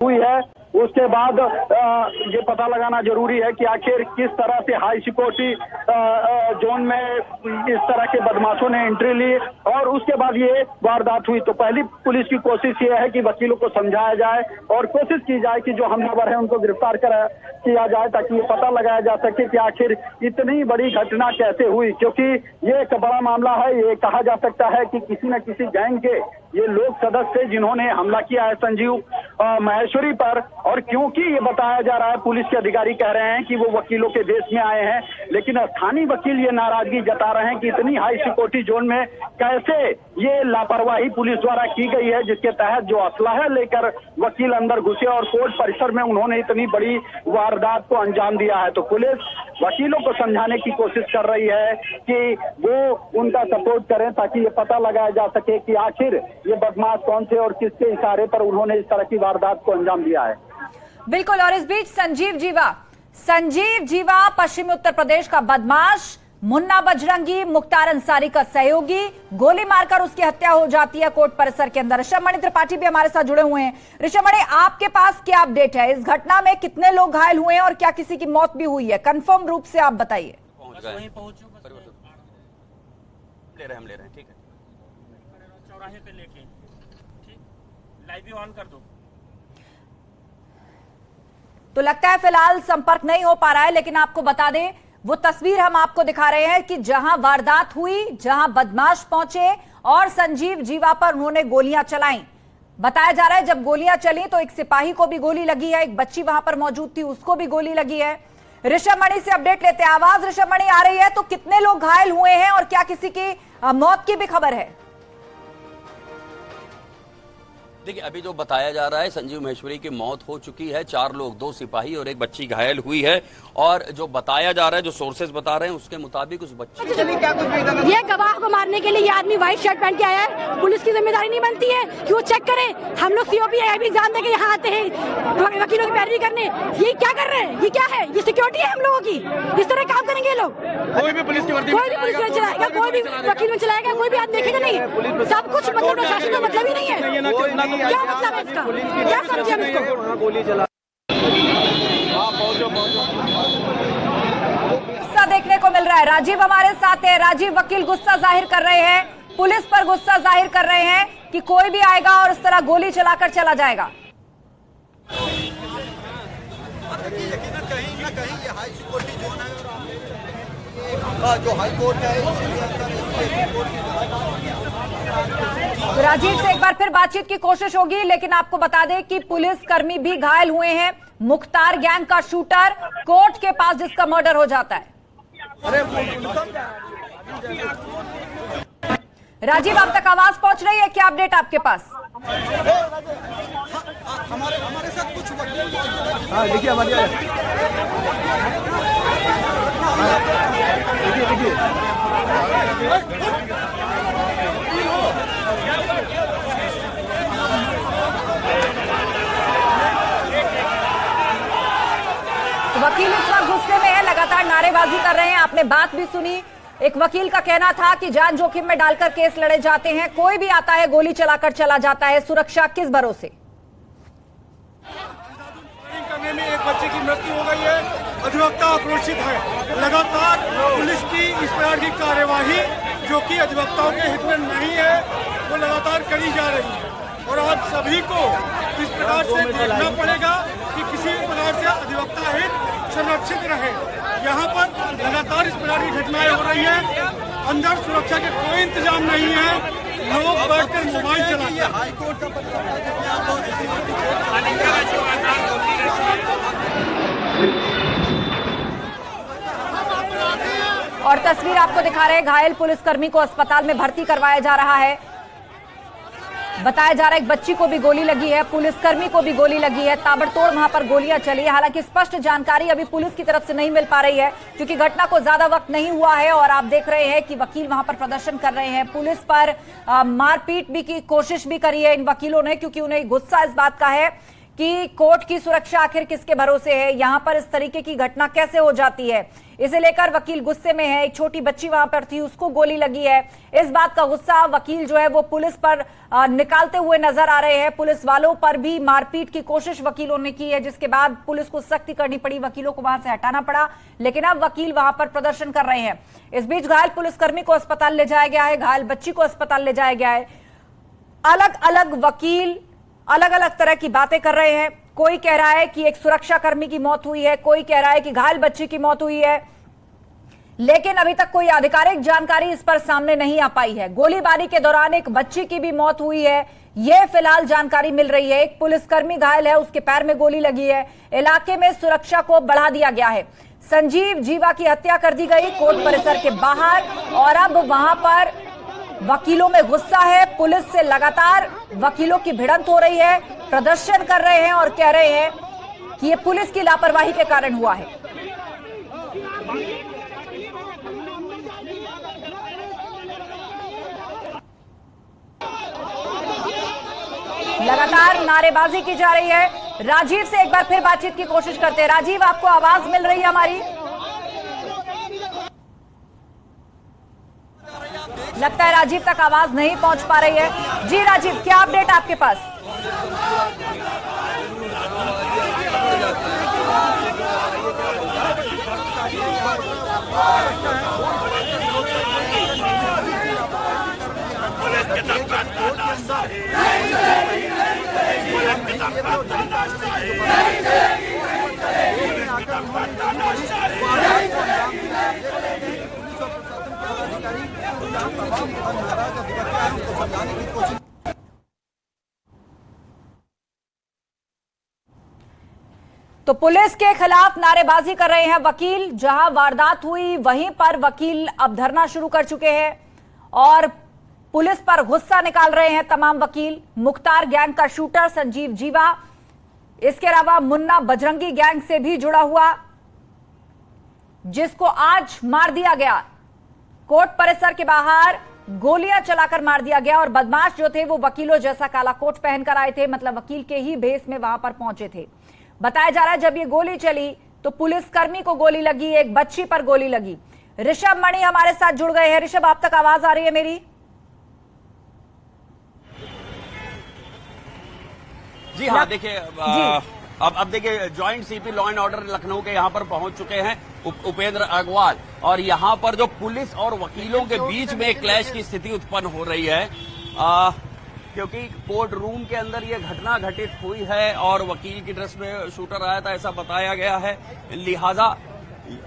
हुई है। उसके बाद ये पता लगाना जरूरी है कि आखिर किस तरह से हाई सिक्योरिटी जोन में इस तरह के बदमाशों ने एंट्री ली और उसके बाद ये वारदात हुई। तो पहली पुलिस की कोशिश ये है कि वकीलों को समझाया जाए और कोशिश की जाए कि जो हमलावर है उनको गिरफ्तार किया जाए, ताकि ये पता लगाया जा सके कि आखिर इतनी बड़ी घटना कैसे हुई, क्योंकि ये एक बड़ा मामला है। ये कहा जा सकता है कि किसी न किसी गैंग के ये लोग सदस्य जिन्होंने हमला किया है संजीव महेश्वरी पर। और क्योंकि ये बताया जा रहा है, पुलिस के अधिकारी कह रहे हैं कि वो वकीलों के देश में आए हैं, लेकिन स्थानीय वकील ये नाराजगी जता रहे हैं कि इतनी हाई सिक्योरिटी जोन में कैसे ये लापरवाही पुलिस द्वारा की गई है, जिसके तहत जो असलहा लेकर वकील अंदर घुसे और कोर्ट परिसर में उन्होंने इतनी बड़ी वारदात को अंजाम दिया है। तो पुलिस वकीलों को समझाने की कोशिश कर रही है कि वो उनका सपोर्ट करें, ताकि ये पता लगाया जा सके कि आखिर ये बदमाश कौन थे और किसके इशारे पर उन्होंने इस तरह की वारदात को अंजाम दिया है। बिल्कुल। और इस बीच संजीव जीवा पश्चिमी उत्तर प्रदेश का बदमाश, मुन्ना बजरंगी मुख्तार अंसारी का सहयोगी, गोली मारकर उसकी हत्या हो जाती है कोर्ट परिसर के अंदर। ऋषभमणि त्रिपाठी भी हमारे साथ जुड़े हुए हैं। ऋषभमणि, आपके पास क्या अपडेट है? इस घटना में कितने लोग घायल हुए हैं और क्या किसी की मौत भी हुई है? कंफर्म रूप से आप बताइए। हम ले रहे हैं, ठीक है, चौराहे पे लेके, ठीक, लाइव भी ऑन कर दो। तो लगता है फिलहाल संपर्क नहीं हो पा रहा है, लेकिन आपको बता दें वो तस्वीर हम आपको दिखा रहे हैं कि जहां वारदात हुई, जहां बदमाश पहुंचे और संजीव जीवा पर उन्होंने गोलियां चलाई। बताया जा रहा है जब गोलियां चली तो एक सिपाही को भी गोली लगी है, एक बच्ची वहां पर मौजूद थी, उसको भी गोली लगी है। ऋषभमणि से अपडेट लेते हैं। आवाज ऋषभमणि आ रही है, तो कितने लोग घायल हुए हैं और क्या किसी की मौत की भी खबर है? देखिए, अभी जो बताया जा रहा है, संजीव महेश्वरी की मौत हो चुकी है। 4 लोग, 2 सिपाही और एक बच्ची घायल हुई है। और जो बताया जा रहा है, जो सोर्सेज बता रहे हैं, उसके मुताबिक उस बच्ची ये गवाह को मारने के लिए ये आदमी व्हाइट शर्ट पहन के आया है। पुलिस की जिम्मेदारी नहीं बनती है कि वो चेक करे। हम लोग सीओपी भी एग्जाम देके यहाँ आते हैं वकीलों की पैरवी करने। ये क्या कर रहे हैं? ये क्या है? ये सिक्योरिटी है हम लोगों की? इस तरह काम करेंगे ये लोग? कोई भी पुलिस चलाएगा, कोई भी वकील में चलाएगा, कोई भी आदमी देखेगा नहीं। सब कुछ मतलब प्रशासन का मतलब ही नहीं है। क्या मतलब है इसका? क्या समझे हम इसको? गोली चला। गुस्सा देखने को मिल रहा है। राजीव हमारे साथ है। राजीव, वकील गुस्सा जाहिर कर रहे हैं, पुलिस पर गुस्सा जाहिर कर रहे हैं कि कोई भी आएगा और इस तरह गोली चलाकर चला जाएगा। कहीं ना कहीं ये हाई सिक्योरिटी जोन है, जो हाई कोर्ट है। तो राजीव से एक बार फिर बातचीत की कोशिश होगी, लेकिन आपको बता दें कि पुलिस कर्मी भी घायल हुए हैं। मुख्तार गैंग का शूटर, कोर्ट के पास जिसका मर्डर हो जाता है। राजीव, अब तक आवाज पहुंच रही है? क्या अपडेट आपके पास? हमारे साथ कुछ देखिए हमारे देखिए वकील इस वक्त गुस्से में है, लगातार नारेबाजी कर रहे हैं। आपने बात भी सुनी। एक वकील का कहना था कि जान जोखिम में डालकर केस लड़े जाते हैं, कोई भी आता है गोली चलाकर चला जाता है, सुरक्षा किस भरोसे? करने में एक बच्चे की मृत्यु हो गई है। अधिवक्ता आक्रोशित है। लगातार पुलिस की इस प्रकार की कार्यवाही जो कि अधिवक्ताओं के हित में नहीं है, वो लगातार करी जा रही है। और आज सभी को इस प्रकार से देखना पड़ेगा कि किसी प्रकार से अधिवक्ता हित संरक्षित रहे। यहाँ पर लगातार इस प्रकार की घटनाएं हो रही है। अंदर सुरक्षा के कोई इंतजाम नहीं है, लोग बैठकर मोबाइल चलाते हैं। हाईकोर्ट का और तस्वीर आपको दिखा रहे हैं, घायल पुलिसकर्मी को अस्पताल में भर्ती करवाया जा रहा है। बताया जा रहा है एक बच्ची को भी गोली लगी है, पुलिसकर्मी को भी गोली लगी है, ताबड़तोड़ वहां पर गोलियां चली है। हालांकि स्पष्ट जानकारी अभी पुलिस की तरफ से नहीं मिल पा रही है, क्योंकि घटना को ज्यादा वक्त नहीं हुआ है। और आप देख रहे हैं कि वकील वहां पर प्रदर्शन कर रहे हैं। पुलिस पर मारपीट भी की कोशिश भी करी है इन वकीलों ने, क्योंकि उन्हें गुस्सा इस बात का है कि कोर्ट की सुरक्षा आखिर किसके भरोसे है, यहां पर इस तरीके की घटना कैसे हो जाती है। इसे लेकर वकील गुस्से में है। एक छोटी बच्ची वहां पर थी, उसको गोली लगी है। इस बात का गुस्सा वकील जो है वो पुलिस पर निकालते हुए नजर आ रहे हैं। पुलिस वालों पर भी मारपीट की कोशिश वकीलों ने की है, जिसके बाद पुलिस को सख्ती करनी पड़ी, वकीलों को वहां से हटाना पड़ा। लेकिन अब वकील वहां पर प्रदर्शन कर रहे हैं। इस बीच घायल पुलिसकर्मी को अस्पताल ले जाया गया है, घायल बच्ची को अस्पताल ले जाया गया है। अलग अलग वकील अलग अलग तरह की बातें कर रहे हैं। कोई कह रहा है कि एक सुरक्षा कर्मी की मौत हुई है, कोई कह रहा है कि घायल बच्ची की मौत हुई है, लेकिन अभी तक कोई आधिकारिक जानकारी इस पर सामने नहीं आ पाई है। गोलीबारी के दौरान एक बच्ची की भी मौत हुई है, यह फिलहाल जानकारी मिल रही है। एक पुलिसकर्मी घायल है, उसके पैर में गोली लगी है। इलाके में सुरक्षा को बढ़ा दिया गया है। संजीव जीवा की हत्या कर दी गई कोर्ट परिसर के बाहर, और अब वहां पर वकीलों में गुस्सा है। पुलिस से लगातार वकीलों की भिड़ंत हो रही है, प्रदर्शन कर रहे हैं और कह रहे हैं कि यह पुलिस की लापरवाही के कारण हुआ है। लगातार नारेबाजी की जा रही है। राजीव से एक बार फिर बातचीत की कोशिश करते हैं। राजीव, आपको आवाज मिल रही है हमारी? लगता है राजीव तक आवाज नहीं पहुंच पा रही है। जी राजीव, क्या अपडेट आपके पास? तो पुलिस के खिलाफ नारेबाजी कर रहे हैं वकील। जहां वारदात हुई वहीं पर वकील अब धरना शुरू कर चुके हैं और पुलिस पर गुस्सा निकाल रहे हैं तमाम वकील। मुख्तार गैंग का शूटर संजीव जीवा, इसके अलावा मुन्ना बजरंगी गैंग से भी जुड़ा हुआ, जिसको आज मार दिया गया। कोर्ट परिसर के बाहर गोलियां चलाकर मार दिया गया और बदमाश जो थे वो वकीलों जैसा काला कोट पहनकर आए थे, मतलब वकील के ही भेष में वहां पर पहुंचे थे। बताया जा रहा है जब ये गोली चली तो पुलिसकर्मी को गोली लगी, एक बच्ची पर गोली लगी। ऋषभ मणि हमारे साथ जुड़ गए हैं। ऋषभ, आप तक आवाज आ रही है मेरी? जी हाँ, देखिए अब देखिए joint CP law and order Lucknow के यहाँ पर पहुंच चुके हैं उपेंद्र अग्रवाल, और यहाँ पर जो पुलिस और वकीलों के बीच में एक क्लैश की स्थिति उत्पन्न हो रही है, क्योंकि कोर्ट रूम के अंदर ये घटना घटित हुई है और वकील की ड्रेस में शूटर आया था ऐसा बताया गया है। लिहाजा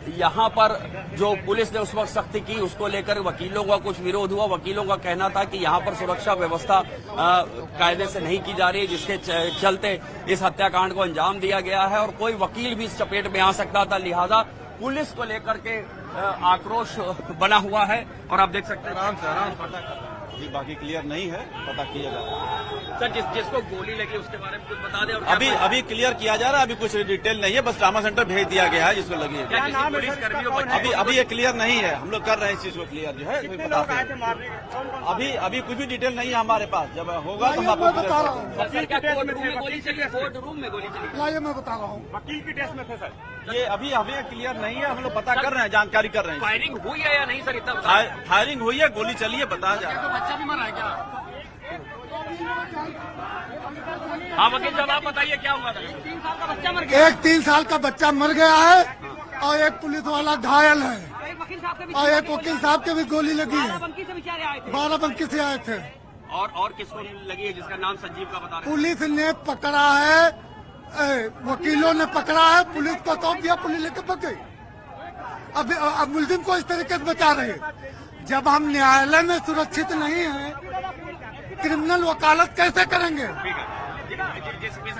यहाँ पर जो पुलिस ने उस वक्त सख्ती की उसको लेकर वकीलों का कुछ विरोध हुआ। वकीलों का कहना था कि यहाँ पर सुरक्षा व्यवस्था कायदे से नहीं की जा रही, जिसके चलते इस हत्याकांड को अंजाम दिया गया है और कोई वकील भी इस चपेट में आ सकता था। लिहाजा पुलिस को लेकर के आक्रोश बना हुआ है और आप देख सकते हैं आराम से जी, बाकी क्लियर नहीं है, पता किया जा रहा है। सर, जिसको गोली लगी उसके बारे में कुछ बता दें। और अभी क्लियर किया जा रहा है, अभी कुछ डिटेल नहीं है, बस ट्रामा सेंटर भेज दिया गया है जिसको लगी है। अभी ये क्लियर नहीं है, हम लोग कर रहे हैं इस चीज को क्लियर जो है। अभी कुछ भी डिटेल नहीं है हमारे पास, जब होगा तो हम आपको बता रहा हूँ। कोर्ट रूम में गोली चली, मैं बता रहा हूँ, वकील की टेस्ट में थे सर। ये अभी हमें क्लियर नहीं है, हम लोग पता कर रहे हैं, जानकारी कर रहे हैं। फायरिंग हुई है या नहीं सर? इतना फायरिंग हुई है, गोली चली है, बताया जा रहा है। बच्चा भी मरा है क्या? हाँ वकील साहब, आप बताइए क्या हुआ था? 3 साल का बच्चा मर गया। एक 3 साल का बच्चा मर गया है और एक पुलिस वाला घायल है और एक वकील साहब के भी गोली लगी है। 12बंकी से आए थे। और किसको लगी है जिसका नाम संजीव का बता रहे हैं? पुलिस ने पकड़ा है, वकीलों ने पकड़ा है, पुलिस को सौंप दिया, पुलिस लेके पक गई। अब मुलजिम को इस तरीके से बचा रहे हैं। जब हम न्यायालय में सुरक्षित नहीं हैं, क्रिमिनल वकालत कैसे करेंगे?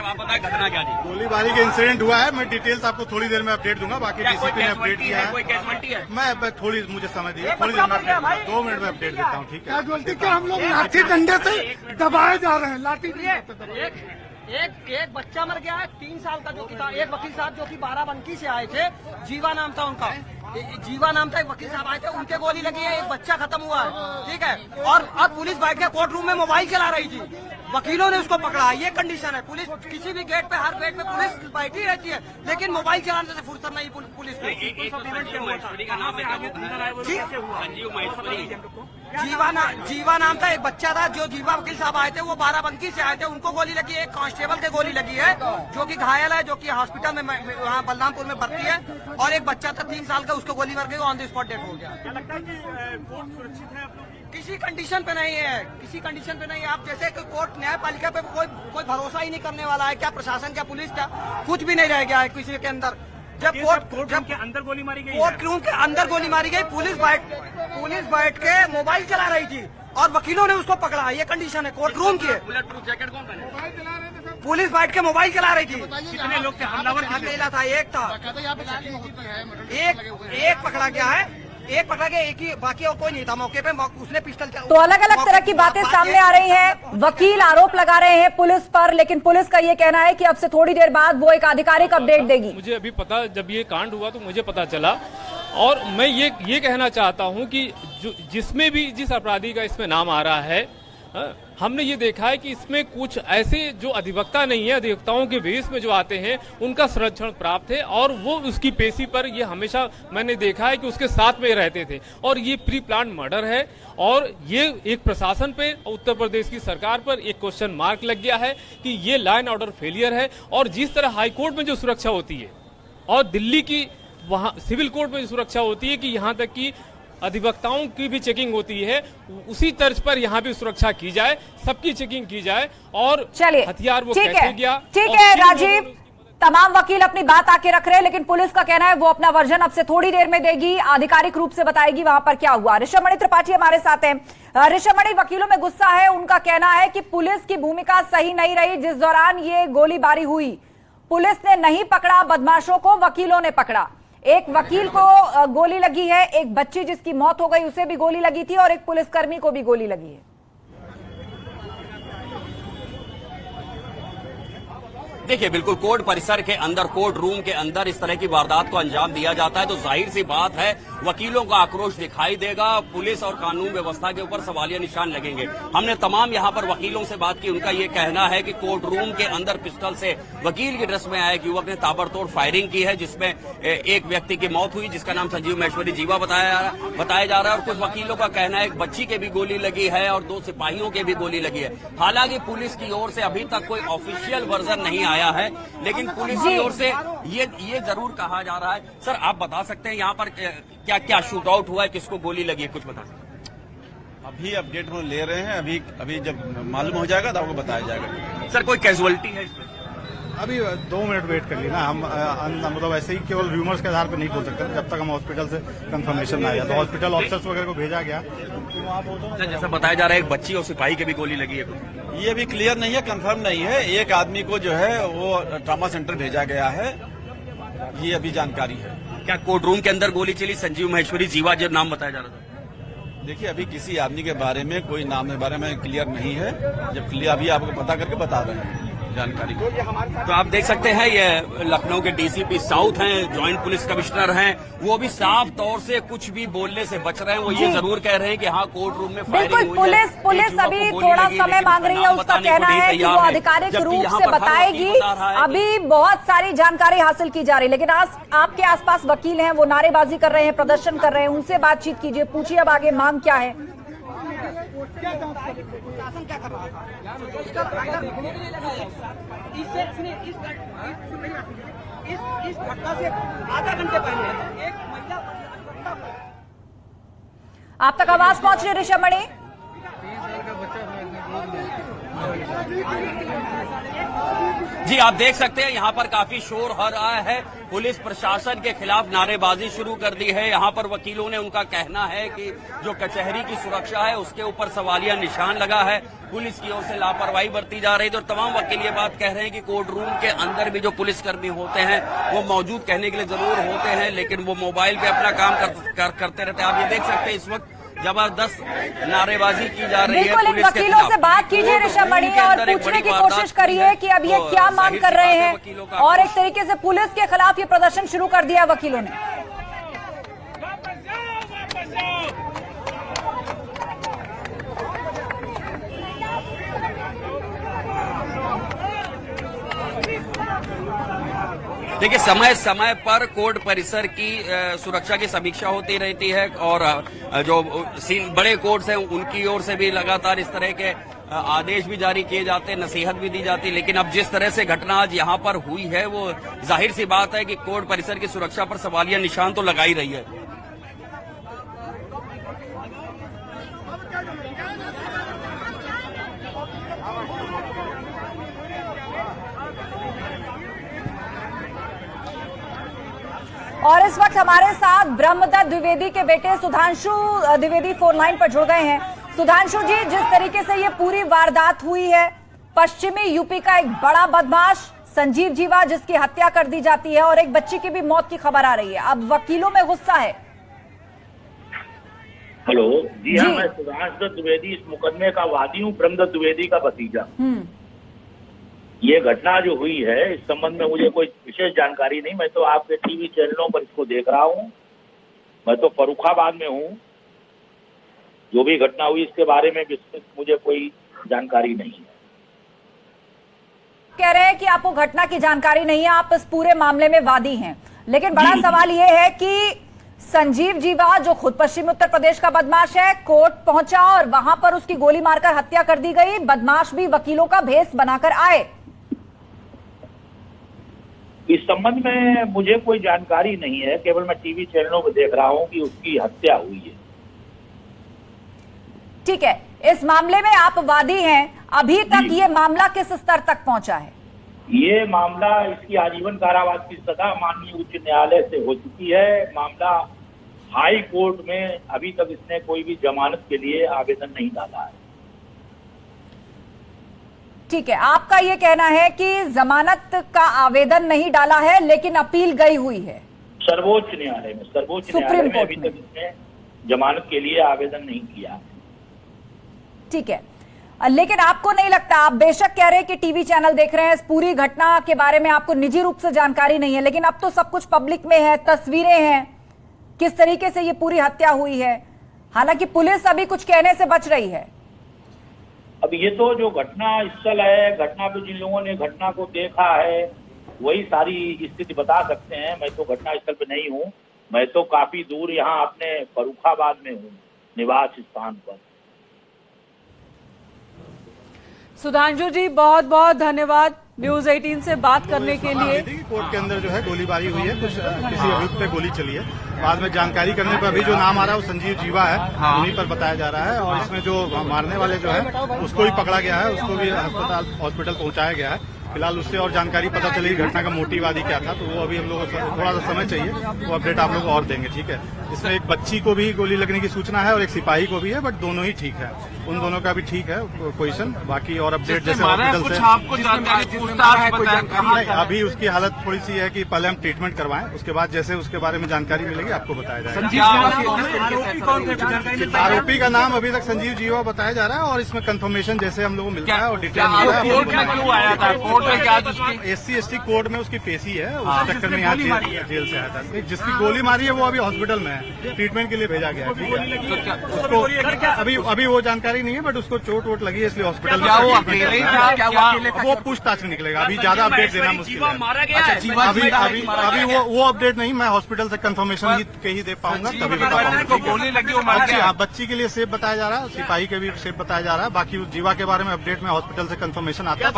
आप बताएं घटना क्या थी? गोलीबारी का इंसिडेंट हुआ है, मैं डिटेल्स आपको थोड़ी देर में अपडेट दूंगा। बाकी डीसीपी ने अपडेट किया है। कोई कैजुअल्टी है? मैं थोड़ी मुझे समझ दीजिए, थोड़ी देर में अपडेट 2 मिनट में अपडेट देता हूँ, ठीक है? कैजुअल्टी क्या, हम लोग लाठी डंडे से दबाए जा रहे हैं, लाठी एक बच्चा मर गया है 3 साल का, जो कि था एक वकील साहब जो कि 12बंकी से आए थे, जीवा नाम था उनका, जीवा नाम था, एक वकील साहब आए थे, उनके गोली लगी है, एक बच्चा खत्म हुआ है, ठीक है। और अब पुलिस बैठ के कोर्ट रूम में मोबाइल चला रही थी, वकीलों ने उसको पकड़ा, ये कंडीशन है। पुलिस किसी भी गेट पे, हर गेट पे पुलिस बैठी रहती है, लेकिन मोबाइल चलाने से फुर्सत नहीं पुलिस को। जीवा नाम था एक बच्चा था, जो जीवा वकील साहब आए थे, वो बाराबंकी से आए थे, उनको गोली लगी, एक कांस्टेबल के गोली लगी है जो कि घायल है, जो कि हॉस्पिटल में वहाँ बलरामपुर में भर्ती है, और एक बच्चा था 3 साल का, उसको गोली मार गई, ऑन द स्पॉट डेथ हो गया। क्या लगता है कि कोर्ट सुरक्षित है? किसी कंडीशन पे नहीं है, किसी कंडीशन पे नहीं है। आप जैसे कि कोर्ट न्यायपालिका पे कोई भरोसा ही नहीं करने वाला है, क्या प्रशासन, क्या पुलिस, क्या कुछ भी नहीं रह गया है किसी के अंदर। जब कोर्ट रूम के अंदर गोली मारी गई, कोर्ट रूम के अंदर गोली मारी गई, पुलिस बैठ के मोबाइल चला रही थी और वकीलों ने उसको पकड़ा, ये कंडीशन है कोर्ट रूम की। जैकेट कौन पहने? पुलिस बैठ के मोबाइल चला रही थी। कितने लोग थे? हमलावर अकेला था, एक था, एक पकड़ा गया है, एक पकड़ा गया, एक ही, बाकी और कोई नहीं था मौके पे, उसने पिस्टल। तो अलग अलग तरह की बातें सामने आ रही हैं। वकील आरोप लगा रहे हैं पुलिस पर, लेकिन पुलिस का ये कहना है कि अब से थोड़ी देर बाद वो एक आधिकारिक अपडेट देगी। मुझे अभी पता, जब ये कांड हुआ तो मुझे पता चला, और मैं ये कहना चाहता हूं कि जिसमें भी जिस अपराधी का इसमें नाम आ रहा है, हमने ये देखा है कि इसमें कुछ ऐसे जो अधिवक्ता नहीं है, अधिवक्ताओं के भेष में जो आते हैं, उनका संरक्षण प्राप्त है, और वो उसकी पेशी पर ये हमेशा मैंने देखा है कि उसके साथ में रहते थे, और ये प्री प्लान मर्डर है। और ये एक प्रशासन पे, उत्तर प्रदेश की सरकार पर एक क्वेश्चन मार्क लग गया है कि ये लॉ एंड ऑर्डर फेलियर है। और जिस तरह हाईकोर्ट में जो सुरक्षा होती है और दिल्ली की वहाँ सिविल कोर्ट में जो सुरक्षा होती है कि यहाँ तक कि अधिवक्ताओं की भी चेकिंग होती है, उसी तर्ज पर यहाँ भी सुरक्षा की जाए, सबकी चेकिंग की जाए। और चलिए, हथियार वो कैसे गया, ठीक है राजीव, तमाम वकील अपनी बात आके रख रहे हैं, लेकिन पुलिस का कहना है वो अपना वर्जन अब से थोड़ी देर में देगी, आधिकारिक रूप से बताएगी वहां पर क्या हुआ। ऋषभमणि त्रिपाठी हमारे साथ हैं। ऋषभमणि, वकीलों में गुस्सा है, उनका कहना है कि पुलिस की भूमिका सही नहीं रही, जिस दौरान ये गोलीबारी हुई पुलिस ने नहीं पकड़ा बदमाशों को, वकीलों ने पकड़ा। एक वकील को गोली लगी है, एक बच्ची जिसकी मौत हो गई उसे भी गोली लगी थी, और एक पुलिसकर्मी को भी गोली लगी है। देखिए, बिल्कुल कोर्ट परिसर के अंदर, कोर्ट रूम के अंदर इस तरह की वारदात को अंजाम दिया जाता है तो जाहिर सी बात है वकीलों का आक्रोश दिखाई देगा, पुलिस और कानून व्यवस्था के ऊपर सवालिया निशान लगेंगे। हमने तमाम यहां पर वकीलों से बात की, उनका ये कहना है कि कोर्ट रूम के अंदर पिस्टल से वकील की ड्रेस में आए एक युवक ने ताबड़तोड़ फायरिंग की है, जिसमें एक व्यक्ति की मौत हुई, जिसका नाम संजीव महेश्वरी जीवा बताया जा रहा है। और कुछ वकीलों का कहना है एक बच्ची के भी गोली लगी है और 2 सिपाहियों के भी गोली लगी है। हालांकि पुलिस की ओर से अभी तक कोई ऑफिशियल वर्जन नहीं आया है, लेकिन पुलिस की ओर से ये जरूर कहा जा रहा है। सर, आप बता सकते हैं यहाँ पर क्या क्या शूट आउट हुआ है, किसको गोली लगी है, कुछ बता सकते हैं? अभी अपडेट हम ले रहे हैं, अभी जब मालूम हो जाएगा तो आपको बताया जाएगा। सर, कोई कैजुअलिटी है इसमें? अभी 2 मिनट वेट कर लेना, हम मतलब ऐसे ही केवल रूमर्स के आधार पर नहीं बोल सकते, जब तक हम हॉस्पिटल से कंफर्मेशन आया। तो हॉस्पिटल ऑफिसर्स वगैरह को भेजा गया, सर जैसा बताया जा रहा है एक बच्ची और सिपाही के भी गोली लगी है। ये अभी क्लियर नहीं है, कंफर्म नहीं है। एक आदमी को जो है वो ट्रॉमा सेंटर भेजा गया है, ये अभी जानकारी है। क्या कोर्ट रूम के अंदर गोली चली? संजीव महेश्वरी जीवा जो नाम बताया जा रहा था। देखिए, अभी किसी आदमी के बारे में कोई नाम के बारे में क्लियर नहीं है, जब क्लियर अभी आपको पता करके बता रहे हैं जानकारी। तो आप देख सकते हैं ये लखनऊ के डीसीपी साउथ हैं, ज्वाइंट पुलिस कमिश्नर हैं, वो भी साफ तौर से कुछ भी बोलने से बच रहे हैं। वो ये जरूर कह रहे हैं कि हाँ, कोर्ट रूम में फायरिंग हुई है। पुलिस अभी थोड़ा समय मांग रही है, उसका कहना है कि वो आधिकारिक रूप से बताएगी। अभी बहुत सारी जानकारी हासिल की जा रही है, लेकिन आपके आसपास वकील हैं, वो नारेबाजी कर रहे हैं, प्रदर्शन कर रहे हैं, उनसे बातचीत कीजिए, पूछिए अब आगे मांग क्या है। शासन क्या कर रहा था? इस घटना से आधा घंटे पहले एक महिला आप तक आवाज पहुंच रही ऋषभमणि? जी, आप देख सकते हैं यहाँ पर काफी शोर हो रहा है, पुलिस प्रशासन के खिलाफ नारेबाजी शुरू कर दी है। यहाँ पर वकीलों ने, उनका कहना है कि जो कचहरी की सुरक्षा है उसके ऊपर सवालिया निशान लगा है, पुलिस की ओर से लापरवाही बरती जा रही है। तो तमाम वकील ये बात कह रहे हैं कि कोर्ट रूम के अंदर भी जो पुलिसकर्मी होते हैं वो मौजूद कहने के लिए जरूर होते हैं, लेकिन वो मोबाइल पे अपना काम करते रहते हैं। आप ये देख सकते हैं इस वक्त जबरदस्त नारेबाजी की जा रही है पुलिस के वकीलों से बात कीजिए ऋषभमणि, और पूछने की कोशिश करिए कि अब ये क्या मांग कर रहे हैं, और एक तरीके से पुलिस के खिलाफ ये प्रदर्शन शुरू कर दिया वकीलों ने। देखिए, समय समय पर कोर्ट परिसर की सुरक्षा की समीक्षा होती रहती है और जो बड़े कोर्ट्स हैं उनकी ओर से भी लगातार इस तरह के आदेश भी जारी किए जाते हैं, नसीहत भी दी जाती है। लेकिन अब जिस तरह से घटना आज यहाँ पर हुई है वो जाहिर सी बात है कि कोर्ट परिसर की सुरक्षा पर सवालिया निशान तो लगा ही रही है। और इस वक्त हमारे साथ ब्रह्मदत्त द्विवेदी के बेटे सुधांशु द्विवेदी फोन लाइन पर जुड़ गए हैं। सुधांशु जी, जिस तरीके से ये पूरी वारदात हुई है, पश्चिमी यूपी का एक बड़ा बदमाश संजीव जीवा जिसकी हत्या कर दी जाती है और एक बच्ची की भी मौत की खबर आ रही है, अब वकीलों में गुस्सा है। हेलो जी हाँ, मैं सुधांशु द्विवेदी इस मुकदमे का वादी हूँ, ब्रह्मदत्त द्विवेदी का भतीजा। ये घटना जो हुई है इस संबंध में मुझे कोई विशेष जानकारी नहीं, मैं तो आपके टीवी चैनलों पर इसको देख रहा हूँ। मैं तो फर्रुखाबाद में हूँ। जो भी घटना हुई इसके बारे में विस्तृत मुझे कोई जानकारी नहीं है। कह रहे हैं कि आपको घटना की जानकारी नहीं है, आप इस पूरे मामले में वादी हैं, लेकिन बड़ा सवाल यह है कि संजीव जीवा जो खुद पश्चिमी उत्तर प्रदेश का बदमाश है, कोर्ट पहुंचा और वहां पर उसकी गोली मारकर हत्या कर दी गई। बदमाश भी वकीलों का भेष बनाकर आए। इस संबंध में मुझे कोई जानकारी नहीं है, केवल मैं टीवी चैनलों पर देख रहा हूं कि उसकी हत्या हुई है। ठीक है, इस मामले में आप वादी हैं। अभी तक ये मामला किस स्तर तक पहुंचा है? ये मामला, इसकी आजीवन कारावास की सजा माननीय उच्च न्यायालय से हो चुकी है। मामला हाई कोर्ट में अभी तक इसने कोई भी जमानत के लिए आवेदन नहीं डाला है। ठीक है, आपका ये कहना है कि जमानत का आवेदन नहीं डाला है, लेकिन अपील गई हुई है सर्वोच्च न्यायालय में। सर्वोच्च न्यायालय में अभी तक इसने जमानत के लिए आवेदन नहीं किया। ठीक है, लेकिन आपको नहीं लगता, आप बेशक कह रहे हैं कि टीवी चैनल देख रहे हैं, इस पूरी घटना के बारे में आपको निजी रूप से जानकारी नहीं है, लेकिन अब तो सब कुछ पब्लिक में है, तस्वीरें हैं किस तरीके से ये पूरी हत्या हुई है। हालांकि पुलिस अभी कुछ कहने से बच रही है। अब ये तो जो घटना स्थल है, घटना पे जिन लोगों ने घटना को देखा है वही सारी स्थिति बता सकते हैं। मैं तो घटना स्थल पे नहीं हूँ, मैं तो काफी दूर यहाँ अपने फर्रुखाबाद में हूँ, निवास स्थान पर। सुधांशु जी, बहुत बहुत धन्यवाद न्यूज 18 से बात करने के लिए। कोर्ट के अंदर जो है गोलीबारी हुई है, कुछ किसी अभियुक्त पे गोली चली है। बाद में जानकारी करने पर अभी जो नाम आ रहा है वो संजीव जीवा है, उन्हीं पर बताया जा रहा है। और इसमें जो मारने वाले जो है उसको भी पकड़ा गया है, उसको भी हॉस्पिटल पहुंचाया गया है। फिलहाल उससे और जानकारी पता चली घटना का मोटिव आदि क्या था, तो वो अभी हम लोगों को थोड़ा सा समय चाहिए, वो अपडेट आप लोग और देंगे। ठीक है, इसमें एक बच्ची को भी गोली लगने की सूचना है और एक सिपाही को भी है, बट दोनों ही ठीक है, उन दोनों का भी ठीक है पोजीशन। बाकी और अपडेट जैसे हॉस्पिटल से नहीं, अभी उसकी हालत थोड़ी सी है कि पहले हम ट्रीटमेंट करवाएं, उसके बाद जैसे उसके बारे में जानकारी मिलेगी आपको बताया जाएगा। आरोपी का नाम अभी तक संजीव जीवा बताया जा रहा है और इसमें कंफर्मेशन जैसे हम लोगों को मिलता है और डिटेल मिलता है। SC/ST कोर्ट में उसकी पेशी है, उस चक्कर में यहाँ जेल से आया था। जिसकी गोली मारी है वो अभी हॉस्पिटल में है, ट्रीटमेंट के लिए भेजा गया है। ठीक है, उसको अभी वो जानकारी नहीं है, बट उसको चोट वोट लगी है इसलिए हॉस्पिटल में। वो पूछताछ में निकलेगा, अभी ज्यादा अपडेट देना मुश्किल है। अभी वो अपडेट नहीं, मैं हॉस्पिटल से कंफर्मेशन के ही दे पाऊंगा, तभी बता पाऊंगा। बच्ची के लिए सेफ बताया जा रहा है, सिपाही के भी सेफ बताया जा रहा है। बाकी उस जीवा के बारे में अपडेट में हॉस्पिटल से कंफर्मेशन आता है,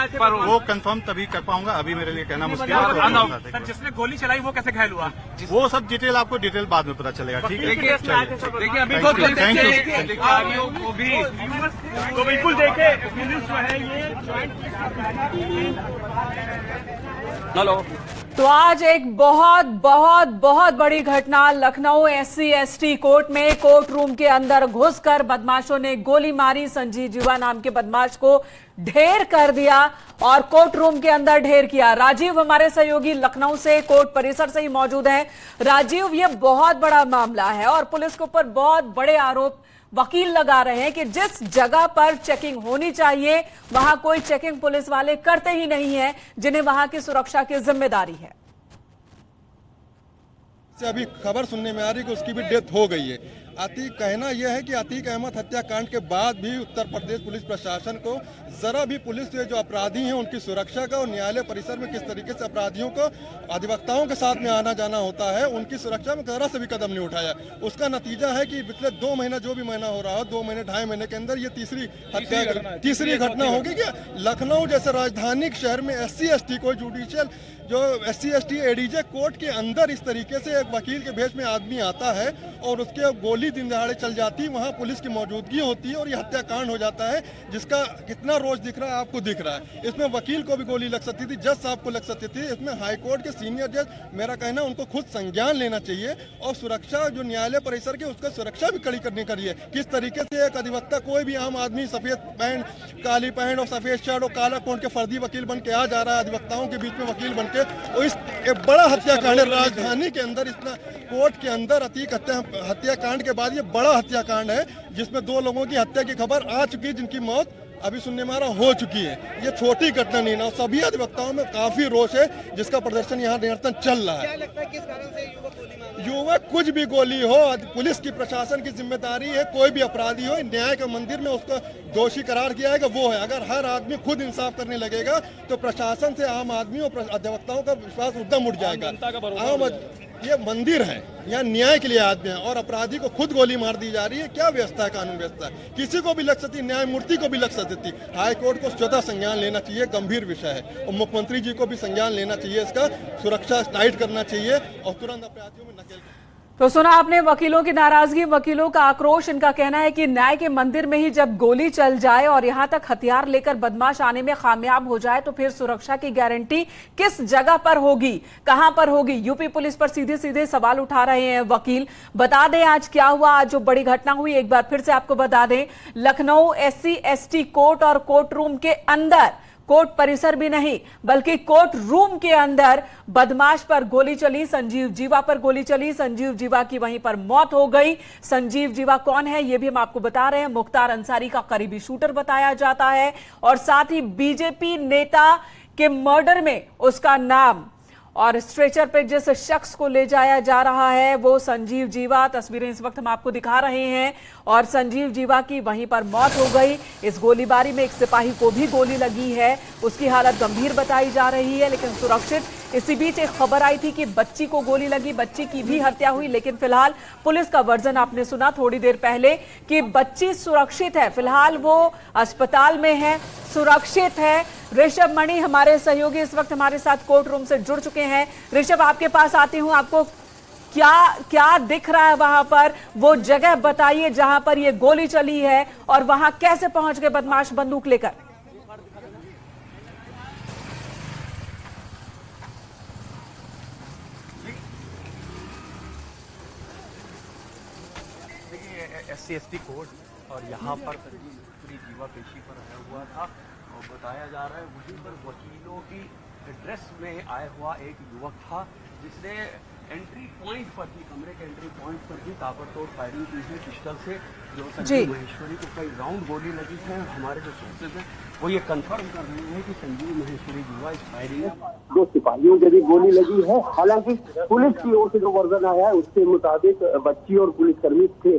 वो कंफर्म तभी कर पाऊंगा, अभी मेरे लिए कहना मुश्किल है। जिसने गोली चलाई वो कैसे घायल हुआ, वो सब डिटेल आपको डिटेल बाद में पता चलेगा। ठीक है, देखिए अभी थैंक यू। तो बिल्कुल देखे पुलिस जो है ये हेलो। तो आज एक बहुत बहुत बहुत बड़ी घटना लखनऊ SC/ST कोर्ट में कोर्ट रूम के अंदर घुसकर बदमाशों ने गोली मारी। संजीव जीवा नाम के बदमाश को ढेर कर दिया और कोर्ट रूम के अंदर ढेर किया। राजीव हमारे सहयोगी लखनऊ से कोर्ट परिसर से ही मौजूद हैं। राजीव, ये बहुत बड़ा मामला है और पुलिस के ऊपर बहुत बड़े आरोप वकील लगा रहे हैं कि जिस जगह पर चेकिंग होनी चाहिए वहां कोई चेकिंग पुलिस वाले करते ही नहीं है, जिन्हें वहां की सुरक्षा की जिम्मेदारी है। अभी खबर सुनने में आ रही है कि उसकी भी डेथ हो गई है। कहना यह है कि अतीक अहमद हत्याकांड के बाद भी उत्तर प्रदेश पुलिस प्रशासन को जरा भी पुलिस के जो अपराधी हैं उनकी सुरक्षा का और न्यायालय परिसर में किस तरीके से अपराधियों को अधिवक्ताओं के साथ में आना जाना होता है उनकी सुरक्षा में जरा से भी कदम नहीं उठाया। उसका नतीजा है कि पिछले 2 महीना जो भी महीना हो रहा हो, 2 महीने 2.5 महीने के अंदर ये तीसरी घटना होगी कि लखनऊ जैसे राजधानी शहर में SC/ST को जुडिशियल जो SC/ST एडीजे कोर्ट के अंदर इस तरीके से एक वकील के भेष में आदमी आता है और उसके गोली दिन दहाड़े चल जाती, वहाँ पुलिस की मौजूदगी होती है और ये हत्याकांड हो जाता है, जिसका कितना रोज दिख रहा है आपको दिख रहा है। इसमें वकील को भी गोली लग सकती थी, जज साहब को लग सकती थी। इसमें हाईकोर्ट के सीनियर जज, मेरा कहना उनको खुद संज्ञान लेना चाहिए और सुरक्षा जो न्यायालय परिसर की उसका सुरक्षा भी कड़ी करनी चाहिए। किस तरीके से एक अधिवक्ता, कोई भी आम आदमी सफेद पैंट, काली पैंट और सफेद शर्ट और काला कोट के फर्जी वकील बन के आ जा रहा है अधिवक्ताओं के बीच में वकील बन के, और इस एक बड़ा हत्याकांड है राजधानी के अंदर, इतना कोर्ट के अंदर अतीक हत्याकांड के बाद ये बड़ा हत्याकांड है जिसमें 2 लोगों की हत्या की खबर आ चुकी है, जिनकी मौत अभी सुनने में आ रहा हो चुकी है। ये छोटी घटना नहीं ना, सभी अधिवक्ताओं में काफी रोष है जिसका प्रदर्शन यहाँ निरंतर चल रहा है। क्या लगता है किस कारण से युवक गोली मार? युवक कुछ भी गोली हो, पुलिस की प्रशासन की जिम्मेदारी है, कोई भी अपराधी हो न्याय के मंदिर में उसको दोषी करार किया जाएगा वो है। अगर हर आदमी खुद इंसाफ करने लगेगा तो प्रशासन से आम आदमी और अधिवक्ताओं का विश्वास एकदम उठ जाएगा। ये मंदिर है, यहाँ न्याय के लिए आदमी है और अपराधी को खुद गोली मार दी जा रही है। क्या व्यवस्था है, कानून व्यवस्था? किसी को भी लग सकती, न्यायमूर्ति को भी लग सकती थी। हाईकोर्ट को स्वतः संज्ञान लेना चाहिए, गंभीर विषय है, और मुख्यमंत्री जी को भी संज्ञान लेना चाहिए, इसका सुरक्षा टाइट करना चाहिए और तुरंत अपराधियों में नकेल। तो सुना आपने वकीलों की नाराजगी, वकीलों का आक्रोश। इनका कहना है कि न्याय के मंदिर में ही जब गोली चल जाए और यहां तक हथियार लेकर बदमाश आने में कामयाब हो जाए तो फिर सुरक्षा की गारंटी किस जगह पर होगी, कहां पर होगी? यूपी पुलिस पर सीधे सीधे सवाल उठा रहे हैं वकील। बता दें आज क्या हुआ, आज जो बड़ी घटना हुई एक बार फिर से आपको बता दें। लखनऊ SC/ST कोर्ट और कोर्ट रूम के अंदर, कोर्ट परिसर भी नहीं बल्कि कोर्ट रूम के अंदर बदमाश पर गोली चली, संजीव जीवा पर गोली चली। संजीव जीवा की वहीं पर मौत हो गई। संजीव जीवा कौन है ये भी हम आपको बता रहे हैं, मुख्तार अंसारी का करीबी शूटर बताया जाता है और साथ ही बीजेपी नेता के मर्डर में उसका नाम, और स्ट्रेचर पे जिस शख्स को ले जाया जा रहा है वो संजीव जीवा। तस्वीरें इस वक्त हम आपको दिखा रहे हैं और संजीव जीवा की वहीं पर मौत हो गई। इस गोलीबारी में एक सिपाही को भी गोली लगी है, उसकी हालत गंभीर बताई जा रही है लेकिन सुरक्षित। इसी बीच एक खबर आई थी कि बच्ची को गोली लगी, बच्ची की भी हत्या हुई, लेकिन फिलहाल पुलिस का वर्जन आपने सुना थोड़ी देर पहले कि बच्ची सुरक्षित है, फिलहाल वो अस्पताल में है, सुरक्षित है। ऋषभ मणि हमारे सहयोगी इस वक्त हमारे साथ कोर्ट रूम से जुड़ चुके हैं। ऋषभ, आपके पास आती हूं, आपको क्या दिख रहा है वहां पर? वो जगह बताइए जहां पर ये गोली चली है और वहां कैसे पहुंच गए बदमाश बंदूक लेकर? SC/ST कोर्ट और यहाँ पर पूरी जीवा पेशी पर आया हुआ था और बताया जा रहा है वहीं पर वकीलों की ड्रेस में आया हुआ एक युवक था जिसने एंट्री पॉइंट पर ही, कमरे के एंट्री पॉइंट पर ही ताबड़तोड़ फायरिंग की है पिस्टल से। जो संजीव महेश्वरी को कई राउंड गोली लगी है। हमारे जो सोर्सेज हैं वो ये कंफर्म कर रहे हैं कि संजीव महेश्वरी युवा इस फायरिंग में 2 सिपाहियों के भी गोली लगी है। हालांकि पुलिस की ओर से जो वर्जन आया है उसके मुताबिक बच्ची और पुलिसकर्मी थे।